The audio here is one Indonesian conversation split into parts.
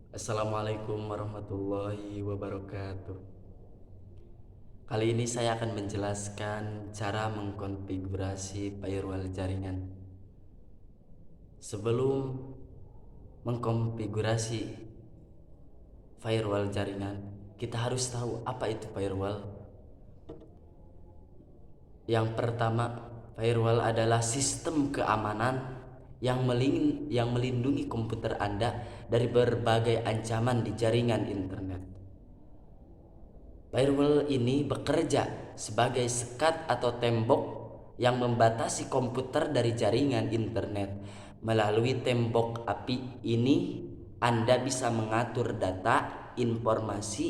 Assalamualaikum warahmatullahi wabarakatuh. Kali ini saya akan menjelaskan cara mengkonfigurasi firewall jaringan. Sebelum mengkonfigurasi firewall jaringan, kita harus tahu apa itu firewall. Yang pertama, firewall adalah sistem keamanan yang melindungi komputer Anda dari berbagai ancaman di jaringan internet. Firewall ini bekerja sebagai sekat atau tembok yang membatasi komputer dari jaringan internet. Melalui tembok api ini, Anda bisa mengatur data, informasi,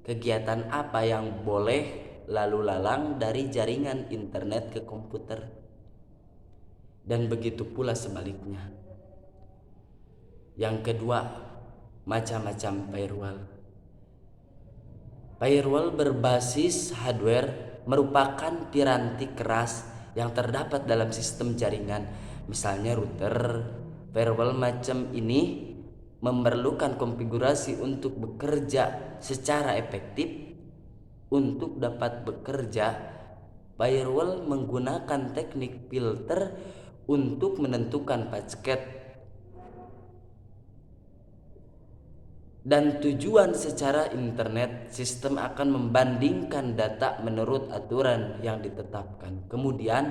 kegiatan apa yang boleh lalu lalang dari jaringan internet ke komputer. Dan begitu pula sebaliknya. Yang kedua, macam-macam firewall. Firewall berbasis hardware merupakan piranti keras yang terdapat dalam sistem jaringan, misalnya router. Firewall macam ini memerlukan konfigurasi untuk bekerja secara efektif. Untuk dapat bekerja, firewall menggunakan teknik filter untuk menentukan paket dan tujuan secara internet. Sistem akan membandingkan data menurut aturan yang ditetapkan. Kemudian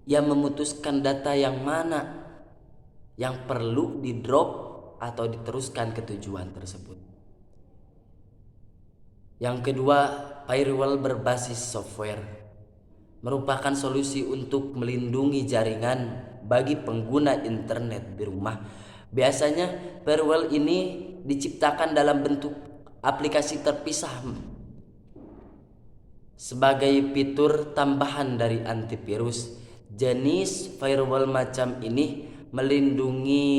ia memutuskan data yang mana yang perlu di drop atau diteruskan ke tujuan tersebut. Yang kedua, firewall berbasis software merupakan solusi untuk melindungi jaringan bagi pengguna internet di rumah. Biasanya firewall ini diciptakan dalam bentuk aplikasi terpisah sebagai fitur tambahan dari antivirus. Jenis firewall macam ini melindungi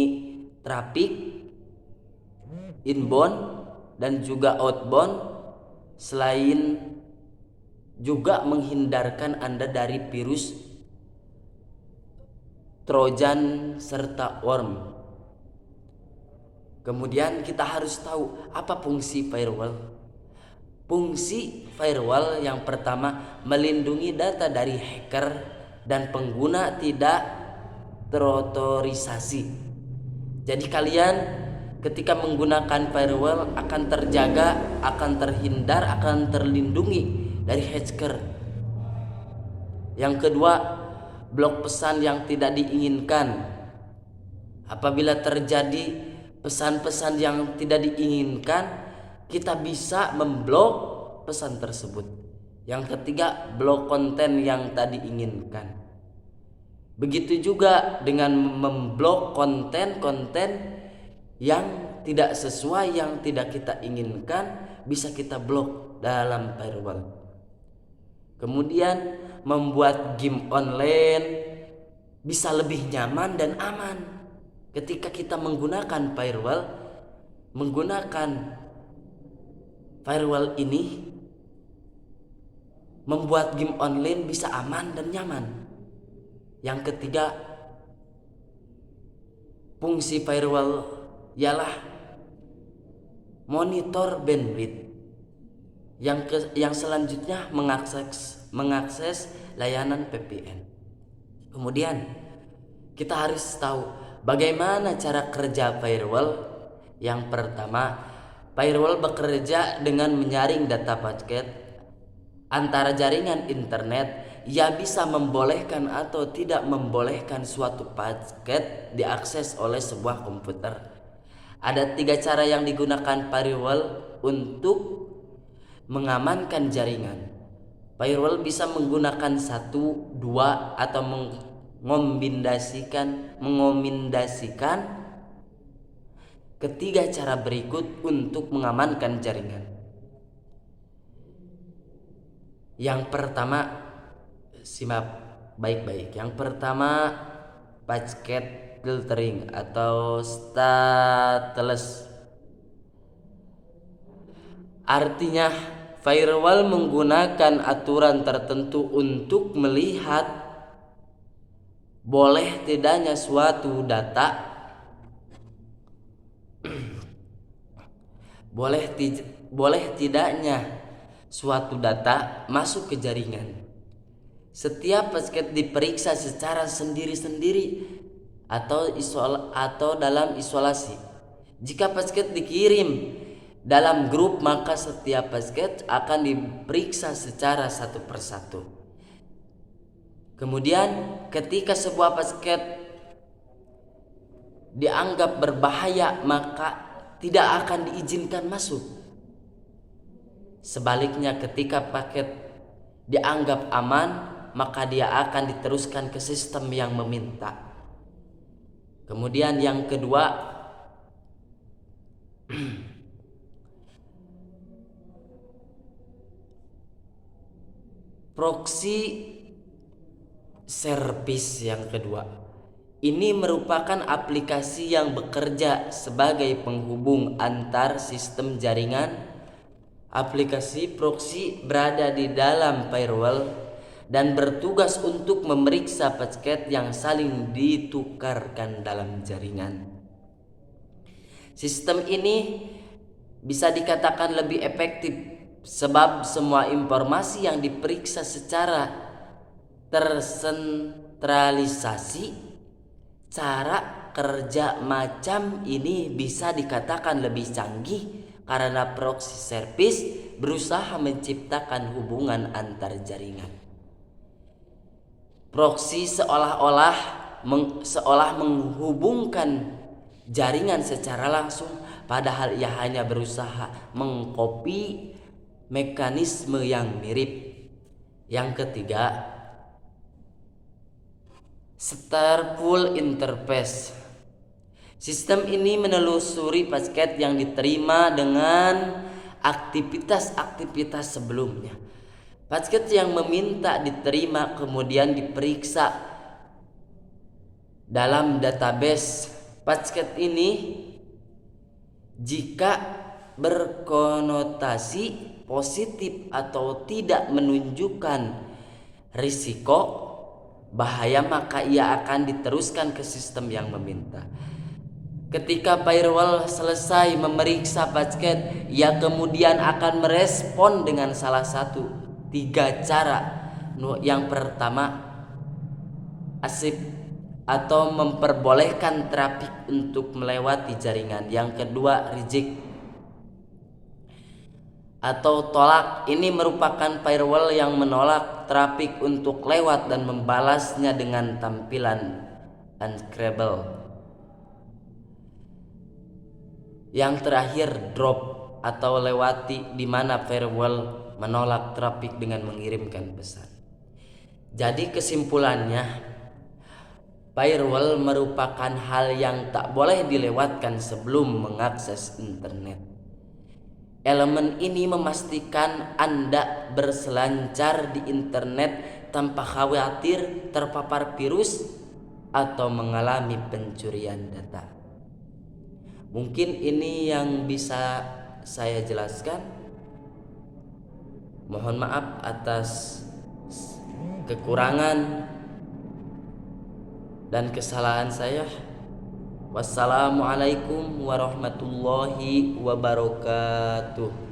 trafik inbound dan juga outbound, selain juga menghindarkan Anda dari virus, trojan, serta worm. Kemudian kita harus tahu apa fungsi firewall. Fungsi firewall yang pertama, melindungi data dari hacker dan pengguna tidak terotorisasi. Jadi kalian ketika menggunakan firewall akan terjaga, akan terhindar, akan terlindungi dari hacker. Yang kedua, blok pesan yang tidak diinginkan. Apabila terjadi pesan-pesan yang tidak diinginkan, kita bisa memblok pesan tersebut. Yang ketiga, blok konten yang tak diinginkan. Begitu juga dengan memblok konten-konten yang tidak sesuai, yang tidak kita inginkan, bisa kita blok dalam firewall. Kemudian membuat game online bisa lebih nyaman dan aman ketika kita menggunakan firewall. Menggunakan firewall ini membuat game online bisa aman dan nyaman. Yang ketiga, fungsi firewall ialah monitor bandwidth. Yang selanjutnya mengakses layanan VPN. Kemudian kita harus tahu bagaimana cara kerja firewall. Yang pertama, firewall bekerja dengan menyaring data paket antara jaringan internet. Ia bisa membolehkan atau tidak membolehkan suatu paket diakses oleh sebuah komputer. Ada 3 cara yang digunakan firewall untuk mengamankan jaringan. Firewall bisa menggunakan 1, 2 atau mengomendasikan ketiga cara berikut untuk mengamankan jaringan. Yang pertama, simak baik-baik. Yang pertama, packet filtering atau stateless. Artinya, firewall menggunakan aturan tertentu untuk melihat boleh tidaknya suatu data boleh tidaknya suatu data masuk ke jaringan. Setiap paket diperiksa secara sendiri-sendiri atau dalam isolasi. Jika paket dikirim dalam grup, maka setiap paket akan diperiksa secara satu persatu. Kemudian ketika sebuah paket dianggap berbahaya, maka tidak akan diizinkan masuk. Sebaliknya, ketika paket dianggap aman, maka dia akan diteruskan ke sistem yang meminta. Kemudian yang kedua, proxy service yang kedua. Ini merupakan aplikasi yang bekerja sebagai penghubung antar sistem jaringan. Aplikasi proxy berada di dalam firewall dan bertugas untuk memeriksa paket yang saling ditukarkan dalam jaringan. Sistem ini bisa dikatakan lebih efektif sebab semua informasi yang diperiksa secara tersentralisasi. Cara kerja macam ini bisa dikatakan lebih canggih karena proxy service berusaha menciptakan hubungan antar jaringan. Proxy seolah menghubungkan jaringan secara langsung, padahal ia hanya berusaha mengcopy mekanisme yang mirip. Yang ketiga, Stateful Interface. Sistem ini menelusuri paket yang diterima dengan aktivitas-aktivitas sebelumnya. Paket yang meminta diterima kemudian diperiksa dalam database. Paket ini jika berkonotasi positif atau tidak menunjukkan risiko bahaya, maka ia akan diteruskan ke sistem yang meminta. Ketika firewall selesai memeriksa paket, ia kemudian akan merespon dengan salah satu 3 cara. Yang pertama, asip atau memperbolehkan trafik untuk melewati jaringan. Yang kedua, reject atau tolak. Ini merupakan firewall yang menolak trafik untuk lewat dan membalasnya dengan tampilan unscrapable. Yang terakhir, drop atau lewati, di mana firewall menolak trafik dengan mengirimkan pesan. Jadi kesimpulannya, firewall merupakan hal yang tak boleh dilewatkan sebelum mengakses internet. Elemen ini memastikan Anda berselancar di internet tanpa khawatir terpapar virus atau mengalami pencurian data. Mungkin ini yang bisa saya jelaskan. Mohon maaf atas kekurangan dan kesalahan saya. Wassalamualaikum warahmatullahi wabarakatuh.